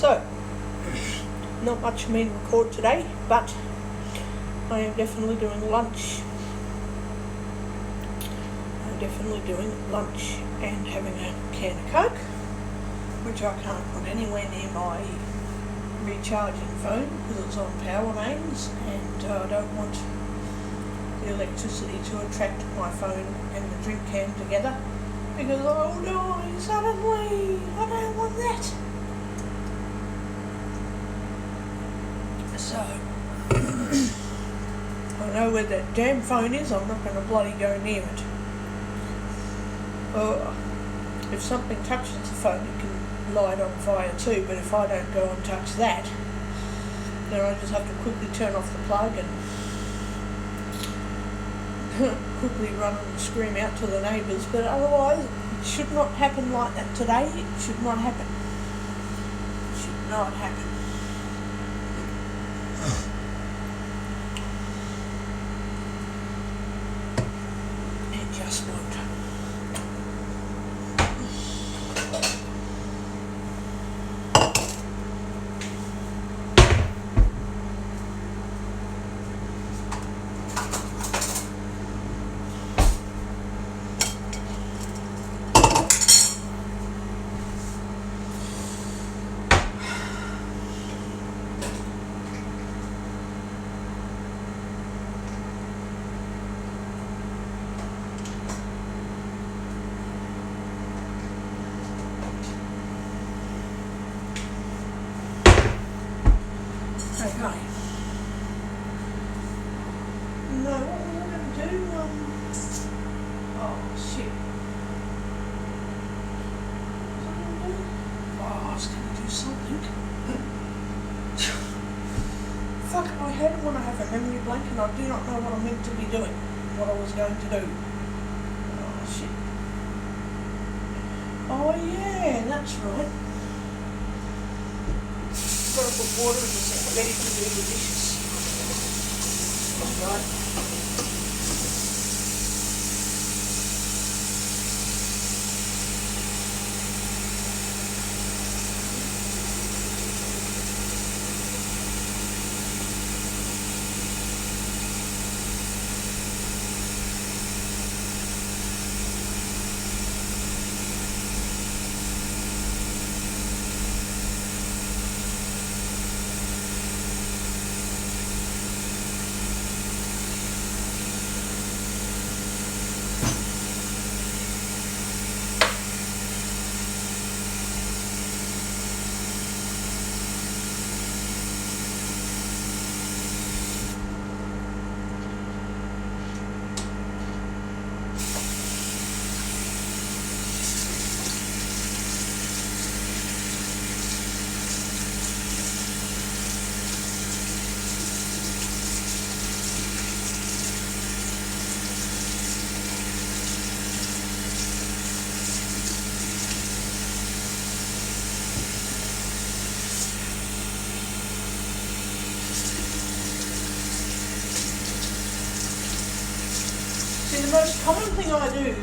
So, not much for me to record today, but I am definitely doing lunch. And having a can of Coke, which I can't put anywhere near my recharging phone because it's on power mains, and I don't want the electricity to attract my phone and the drink can together because I'll die suddenly. I don't want that. So I know where that damn phone is. I'm not going to bloody go near it. If something touches the phone, it can light on fire too, but if I don't go and touch that, then I just have to quickly turn off the plug and quickly run and scream out to the neighbours. But otherwise, it should not happen like that today. It should not happen. It should not happen. It just won't. Okay. No, what was I going to do? Oh, shit. What was I going to do? Oh, I was going to do something. Fuck, I hate it when I have a memory blank and I do not know what I'm meant to be doing. What I was going to do. Oh, shit. Oh, yeah, that's right. Gotta put water in the sink, ready to do the dishes. That's right. The most common thing I do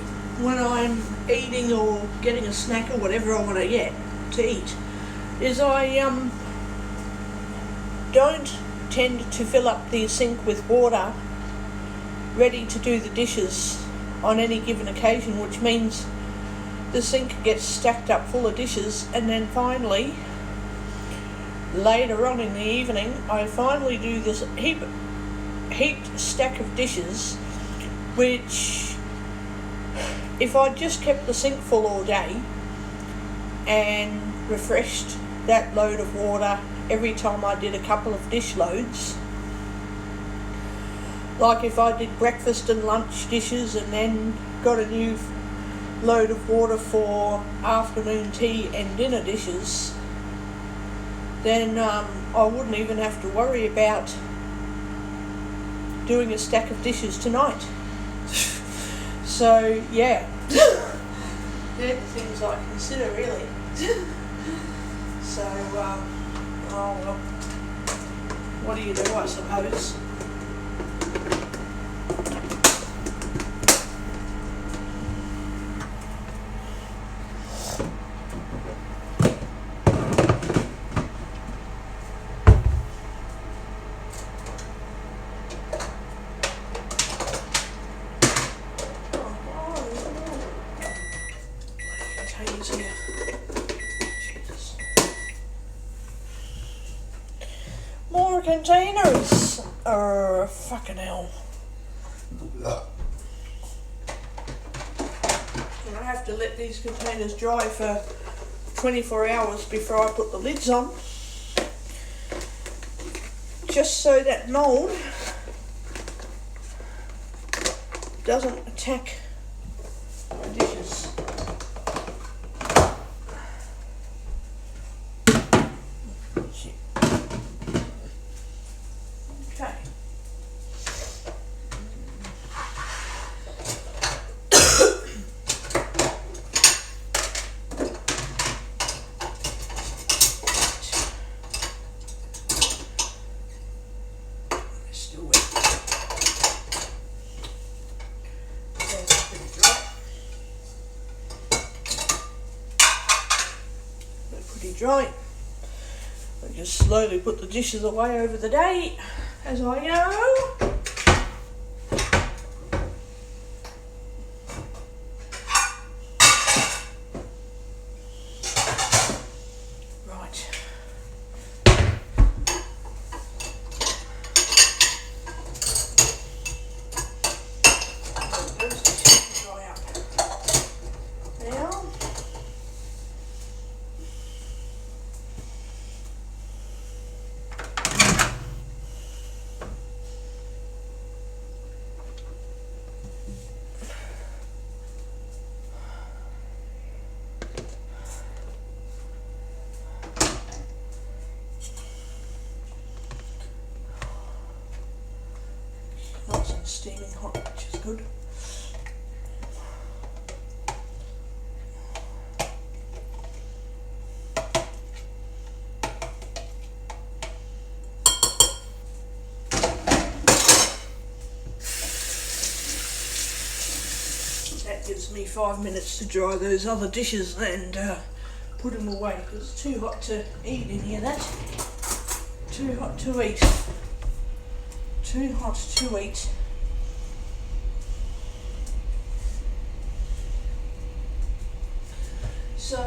when I'm eating or getting a snack or whatever I want to get to eat is I don't tend to fill up the sink with water ready to do the dishes on any given occasion, which means the sink gets stacked up full of dishes, and then finally later on in the evening I finally do this heaped stack of dishes, which if I just kept the sink full all day and refreshed that load of water every time I did a couple of dish loads, like if I did breakfast and lunch dishes and then got a new load of water for afternoon tea and dinner dishes, then I wouldn't even have to worry about doing a stack of dishes tonight. So yeah, they're the things I consider really. So oh well, what do you do, I suppose. dishes here. Jesus. More containers. Fucking hell. And I have to let these containers dry for 24 hours before I put the lids on. Just so that mold doesn't attack my dishes. Shit. Okay. Still wet. That's pretty dry. They're pretty dry. I just slowly put the dishes away over the day as I go. Right. Those dishes dry up. Now. Nice and steaming hot, which is good. That gives me 5 minutes to dry those other dishes and put them away because it's too hot to eat in here. That too hot to eat. Too hot to eat. So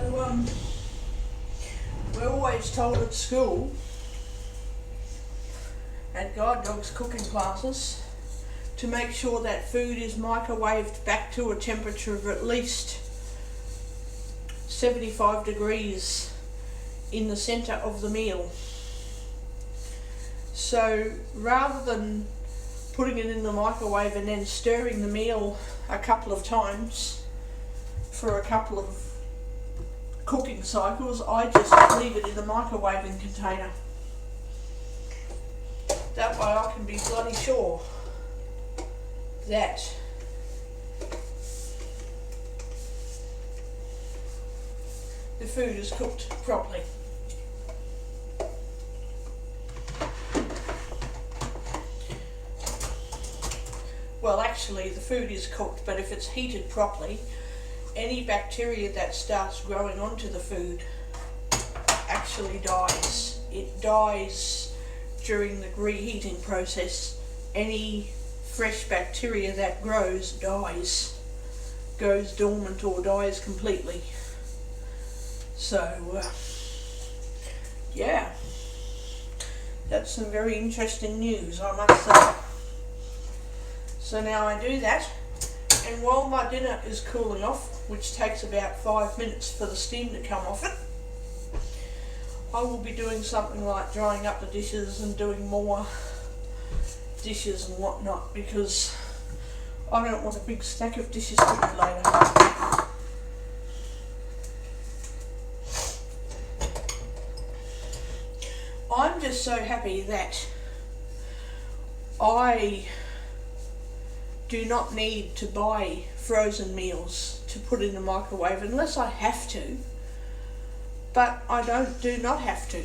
we're always told at school, at Guide Dogs cooking classes, to make sure that food is microwaved back to a temperature of at least 75 degrees in the centre of the meal. So rather than putting it in the microwave and then stirring the meal a couple of times for a couple of cooking cycles, I just leave it in the microwaving container. That way I can be bloody sure that the food is cooked properly. Well, actually the food is cooked, but if it's heated properly, any bacteria that starts growing onto the food actually dies. It dies during the reheating process. Any fresh bacteria that grows dies, goes dormant or dies completely. So yeah, that's some very interesting news, I must say. So now I do that, and while my dinner is cooling off, which takes about 5 minutes for the steam to come off it, I will be doing something like drying up the dishes and doing more dishes and whatnot, because I don't want a big stack of dishes to do later. I'm just so happy that I do not need to buy frozen meals to put in the microwave unless I have to, but I do not have to.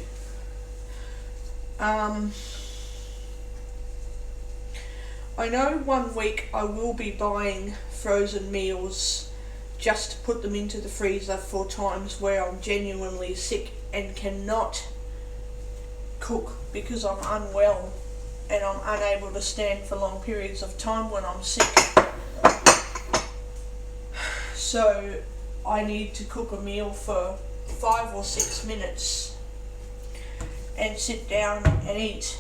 I know 1 week I will be buying frozen meals just to put them into the freezer for times where I'm genuinely sick and cannot cook because I'm unwell and I'm unable to stand for long periods of time when I'm sick. So I need to cook a meal for 5 or 6 minutes and sit down and eat.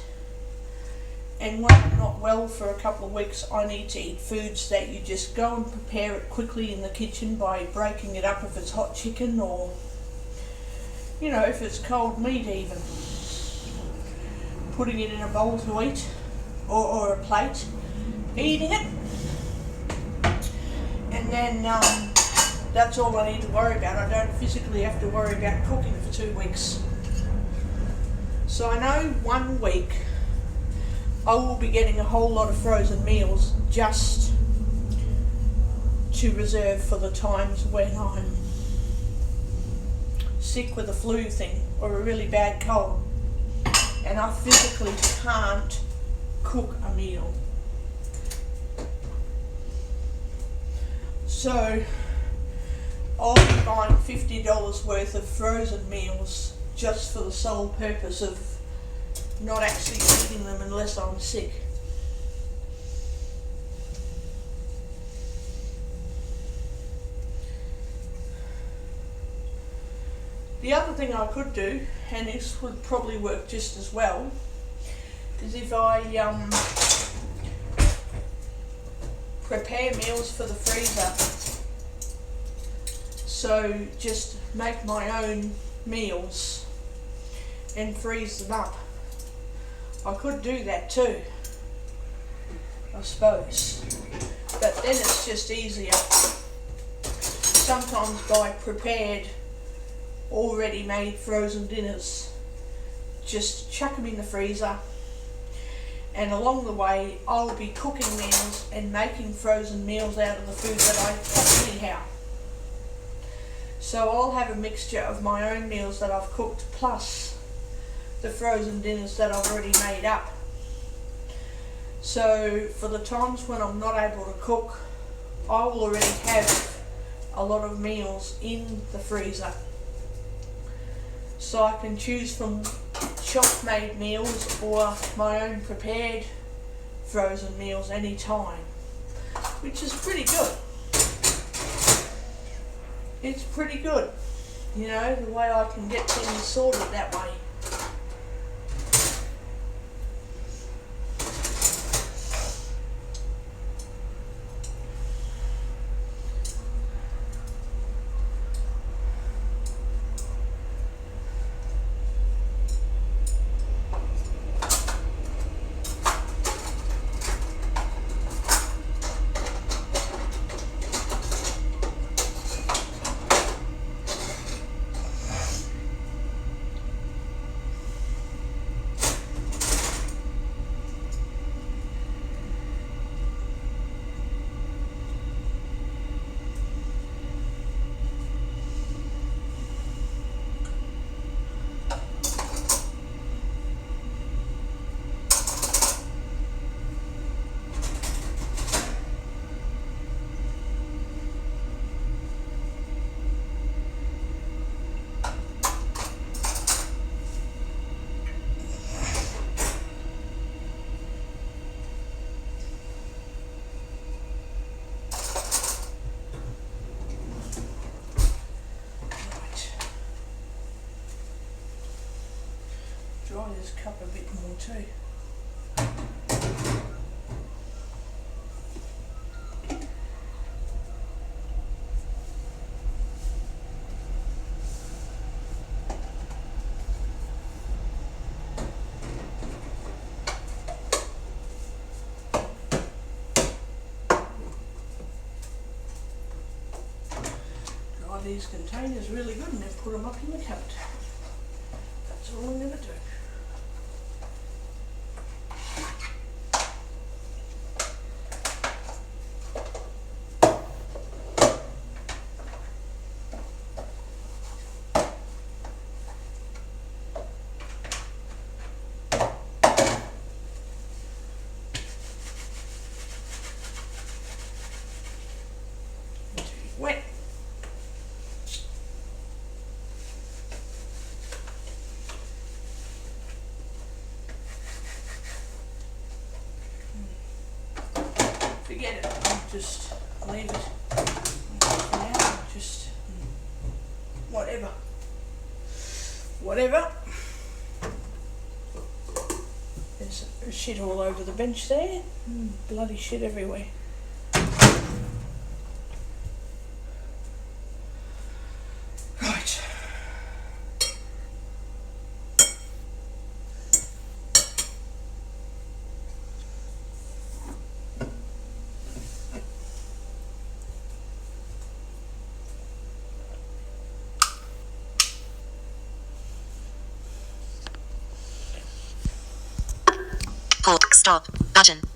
And when I'm not well for a couple of weeks, I need to eat foods that you just go and prepare it quickly in the kitchen by breaking it up if it's hot chicken, or, you know, if it's cold meat even. Putting it in a bowl to eat, or a plate, eating it. And then that's all I need to worry about. I don't physically have to worry about cooking for 2 weeks. So I know 1 week I will be getting a whole lot of frozen meals just to reserve for the times when I'm sick with a flu thing or a really bad cold and I physically can't cook a meal. So I'll be buying $50 worth of frozen meals just for the sole purpose of not actually eating them unless I'm sick. The other thing I could do, and this would probably work just as well, is if I prepare meals for the freezer. So just make my own meals and freeze them up. I could do that too, I suppose, but then it's just easier. Sometimes buy prepared, already made frozen dinners, just chuck them in the freezer, and along the way I'll be cooking meals and making frozen meals out of the food that I cook anyhow. So I'll have a mixture of my own meals that I've cooked plus the frozen dinners that I've already made up. So for the times when I'm not able to cook, I will already have a lot of meals in the freezer. So I can choose from shop made meals or my own prepared frozen meals anytime, which is pretty good. It's pretty good, you know, the way I can get things sorted that way. Dry this cup a bit more too. Dry these containers really good and then put them up in the cupboard. That's all I'm going to do. Wet. Forget it. Just leave it. Now, just Whatever. There's shit all over the bench there. Bloody shit everywhere. Right. Stop button.